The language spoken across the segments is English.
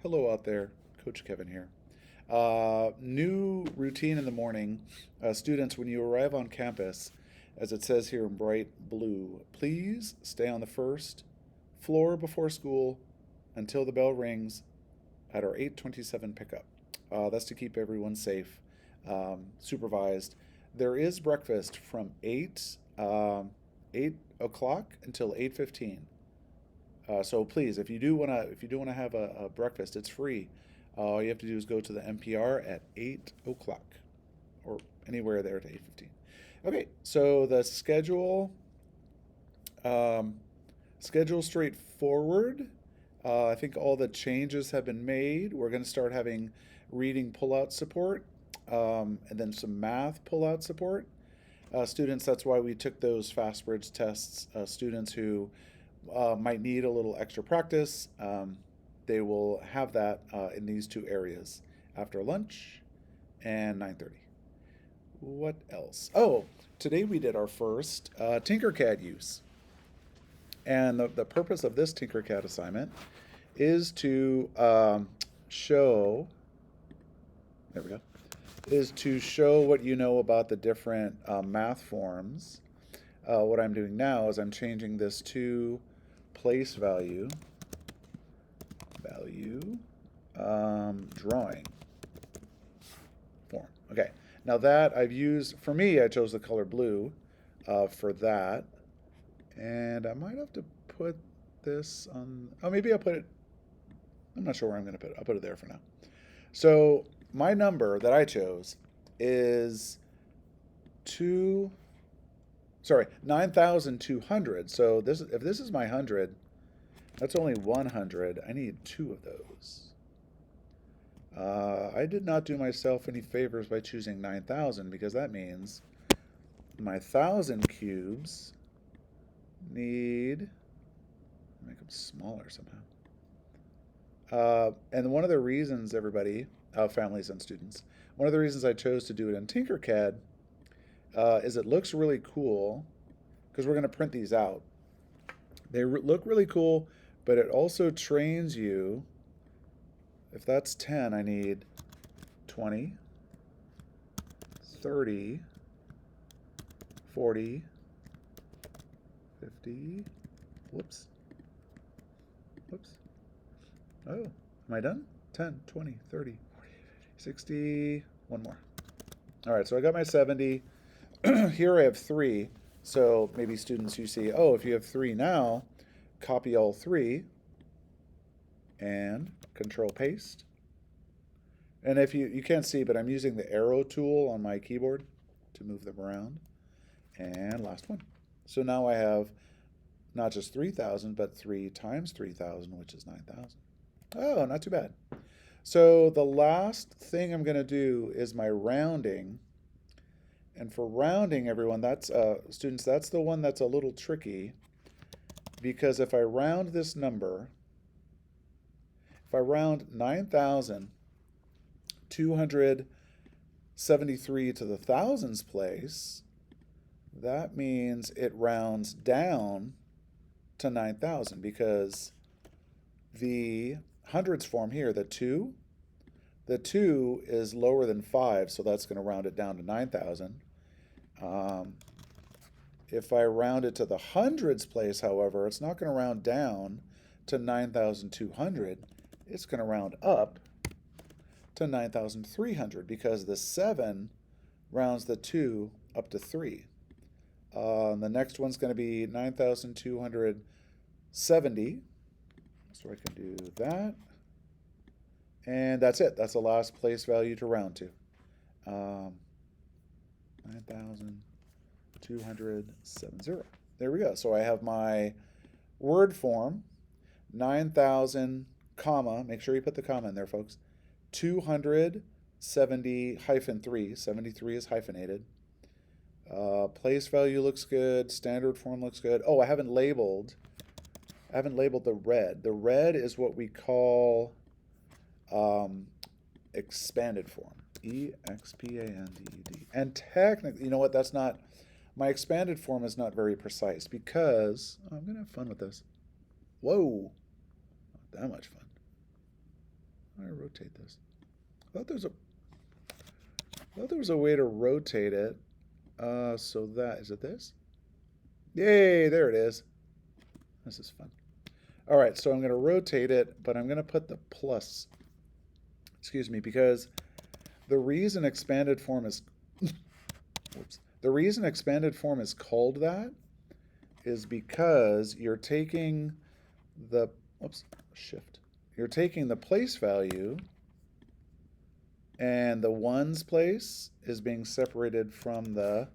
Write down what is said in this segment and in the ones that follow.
Hello out there, Coach Kevin here. New routine in the morning. Students, when you arrive on campus, as it says here in bright blue, please stay on the first floor before school until the bell rings at our 8:27 pickup. That's to keep everyone safe, supervised. There is breakfast from 8 o'clock until 8:15. So please, if you do wanna have a breakfast, it's free. All you have to do is go to the NPR at 8 o'clock, or anywhere there at 8:15. Okay, so the um, schedule straightforward. I think all the changes have been made. We're going to start having reading pullout support, and then some math pullout support. Students, that's why we took those fast bridge tests. Students who might need a little extra practice, they will have that in these two areas after lunch and 9:30. What else? Oh, today we did our first Tinkercad use. And the purpose of this Tinkercad assignment is to show, there we go, is to show what you know about the different math forms. What I'm doing now is I'm changing this to place value drawing form. Okay, now that I've used, for me, I chose the color blue for that. And I might have to put this on, oh, maybe I'll put it, I'm not sure where I'm going to put it. I'll put it there for now. So my number that I chose is 9,200. So if this is my 100, that's only 100. I need two of those. I did not do myself any favors by choosing 9,000 because that means my 1,000 cubes need, make them smaller somehow. And one of the reasons, everybody, families and students, one of the reasons I chose to do it in Tinkercad is it looks really cool because we're going to print these out. They look really cool, but it also trains you. If that's 10, I need 20, 30, 40, 50, whoops. Oh, am I done? 10, 20, 30, 40, 60, one more. All right, so I got my 70. Here I have 3. So maybe students, you see, oh, if you have 3 now, copy all 3 and control paste. And if you can't see, but I'm using the arrow tool on my keyboard to move them around. And last one. So now I have not just 3,000, but 3 times 3,000, which is 9,000. Oh, not too bad. So the last thing I'm going to do is my rounding. And for rounding, everyone, that's students, that's the one that's a little tricky because if I round this number, if I round 9,273 to the thousands place, that means it rounds down to 9,000 because the hundreds form here, the 2 is lower than 5, so that's going to round it down to 9,000. If I round it to the hundreds place, however, it's not going to round down to 9,200. It's going to round up to 9,300 because the 7 rounds the 2 up to 3. The next one's going to be 9,270. So I can do that. And that's it. That's the last place value to round to. 9,270. There we go. So I have my word form, 9,000, comma, make sure you put the comma in there, folks, 270 hyphen 3. 73 is hyphenated. Place value looks good. Standard form looks good. Oh, I haven't labeled the red. The red is what we call expanded form. EXPANDED. And technically, you know what? That's not, my expanded form is not very precise because, oh, I'm going to have fun with this. Whoa, not that much fun. How do I rotate this? I thought there was a way to rotate it. So that, is it this? Yay, there it is. This is fun. All right, so I'm going to rotate it, but I'm going to put the plus, excuse me, because the reason expanded form is, whoops, the reason expanded form is called that is because you're taking the, oops, shift. You're taking the place value and the ones place is being separated from the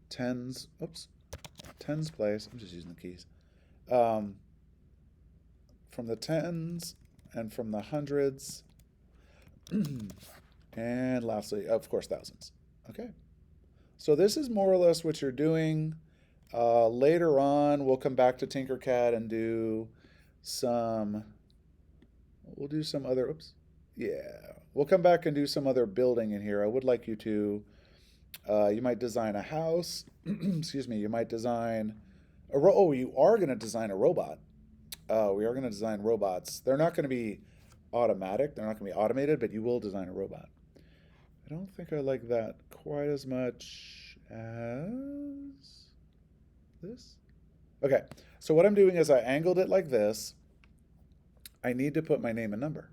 tens, oops, tens place. I'm just using the keys. From the tens and from the hundreds. And lastly, of course, thousands. Okay. So this is more or less what you're doing. Later on, we'll come back to Tinkercad and do some, we'll do some other, oops, yeah. We'll come back and do some other building in here. I would like you to, you might design a house. Excuse me, you might design, you are going to design a robot. We are going to design robots. They're not going to be automatic. They're not going to be automated, but you will design a robot. I don't think I like that quite as much as this. Okay, so what I'm doing is I angled it like this. I need to put my name and number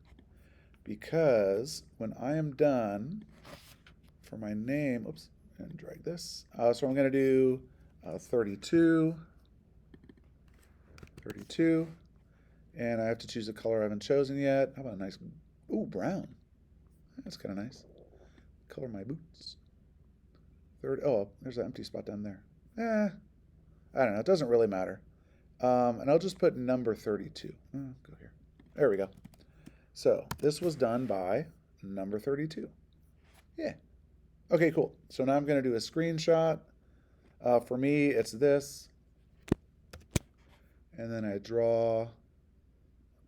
because when I am done for my name, oops, and drag this. So I'm going to do 32, and I have to choose a color I haven't chosen yet. How about a nice, ooh, brown. That's kind of nice. Color my boots. Oh, there's an empty spot down there. I don't know. It doesn't really matter. And I'll just put number 32. Go here. There we go. So this was done by number 32. Yeah. Okay, cool. So now I'm going to do a screenshot. For me, it's this. And then I draw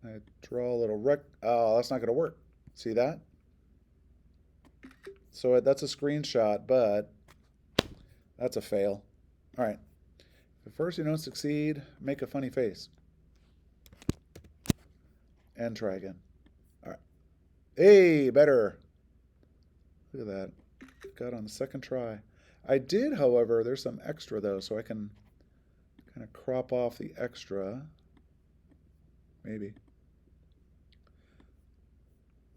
a little oh, that's not going to work. See that? So that's a screenshot, but that's a fail. All right. If first you don't succeed, make a funny face. And try again. All right. Hey, better. Look at that. Got on the second try. I did, however, there's some extra though, so I can kind of crop off the extra. Maybe.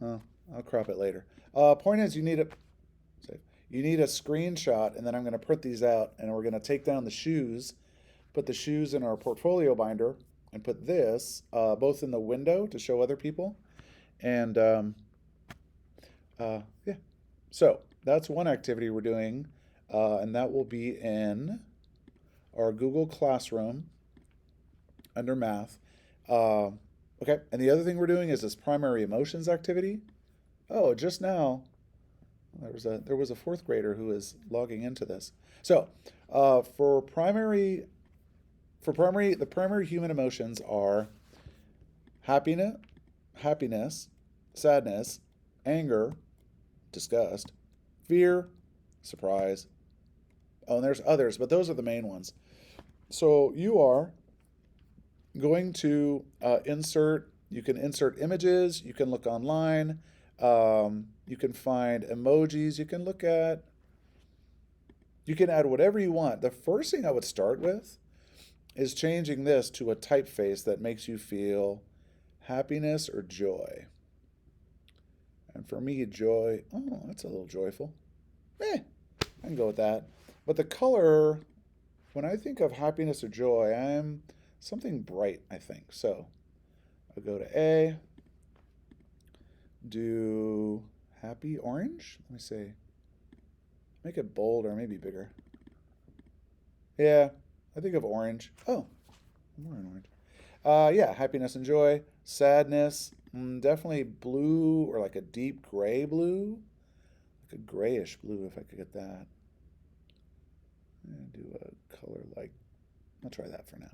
Oh, I'll crop it later. Point is, you need a screenshot, and then I'm going to print these out, and we're going to take down the shoes, put the shoes in our portfolio binder, and put this both in the window to show other people. And yeah, so that's one activity we're doing, and that will be in our Google Classroom under Math. Okay, and the other thing we're doing is this primary emotions activity. Oh, just now there was a fourth grader who is logging into this. So the primary human emotions are happiness, sadness, anger, disgust, fear, surprise. Oh, and there's others, but those are the main ones. So you are going to you can insert images, you can look online, you can find emojis, you can add whatever you want. The first thing I would start with is changing this to a typeface that makes you feel happiness or joy. And for me, joy, oh, that's a little joyful. I can go with that. But the color, when I think of happiness or joy, I'm something bright, I think. So I'll go to A, do happy orange. Let me see. Make it bold or maybe bigger. Yeah, I think of orange. Oh, more in orange. Yeah, happiness and joy. Sadness, definitely blue or like a deep gray blue. Like a grayish blue if I could get that. And do a color like, I'll try that for now.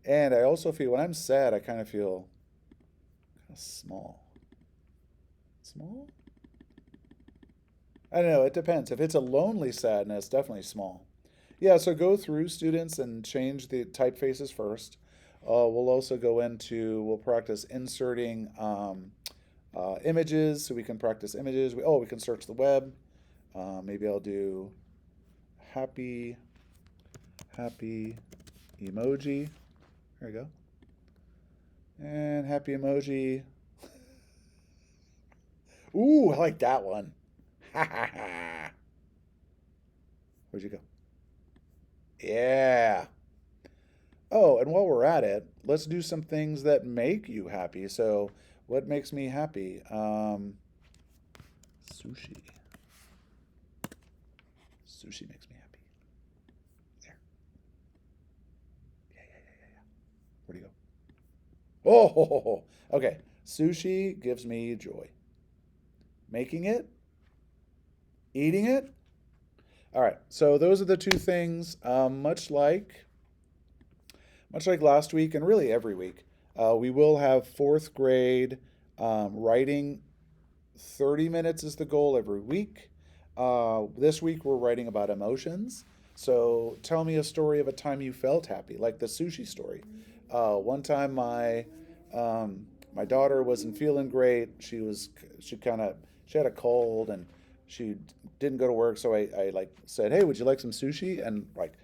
And I also feel, when I'm sad, I kind of feel kind of small. Small? I don't know, it depends. If it's a lonely sadness, definitely small. Yeah, so go through, students, and change the typefaces first. We'll also go into, we'll practice inserting Images, so we can practice images. We can search the web. Maybe I'll do happy, happy emoji. There we go. And happy emoji. Ooh, I like that one. Ha ha ha. Where'd you go? Yeah. Oh, and while we're at it, let's do some things that make you happy. So, what makes me happy? Sushi. Sushi makes me happy. There. Yeah. Where'd he go? Oh, okay. Sushi gives me joy. Making it, eating it. All right. So those are the two things. Much like last week, and really every week, we will have fourth grade writing. 30 minutes is the goal every week. This week we're writing about emotions. So tell me a story of a time you felt happy, like the sushi story. One time my daughter wasn't feeling great. She had a cold and she didn't go to work. So I like said, hey, would you like some sushi? And like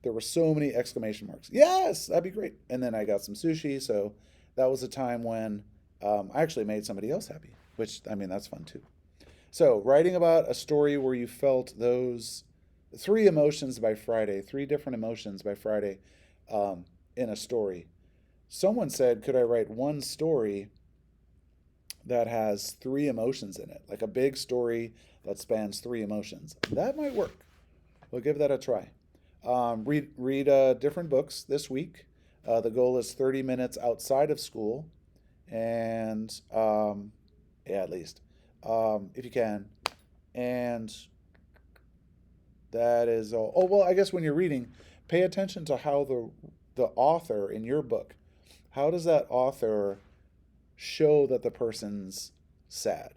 there were so many exclamation marks. Yes, that'd be great. And then I got some sushi. So that was a time when I actually made somebody else happy, which I mean that's fun too. So, writing about a story where you felt those three emotions by Friday, three different emotions by Friday in a story. Someone said, could I write one story that has three emotions in it? Like a big story that spans three emotions. That might work. We'll give that a try. Read different books this week. The goal is 30 minutes outside of school. And yeah, at least if you can. And that is all. Oh well, I guess when you're reading, pay attention to how the author in your book, how does that author show that the person's sad?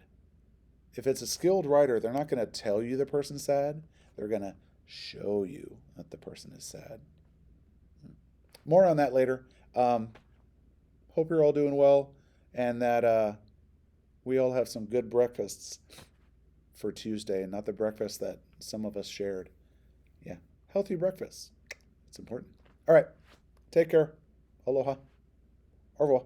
If it's a skilled writer, they're not going to tell you the person's sad. They're going to show you that the person is sad. More on that later. Hope you're all doing well and that we all have some good breakfasts for Tuesday, not the breakfast that some of us shared. Yeah, healthy breakfast. It's important. All right, take care. Aloha. Au revoir.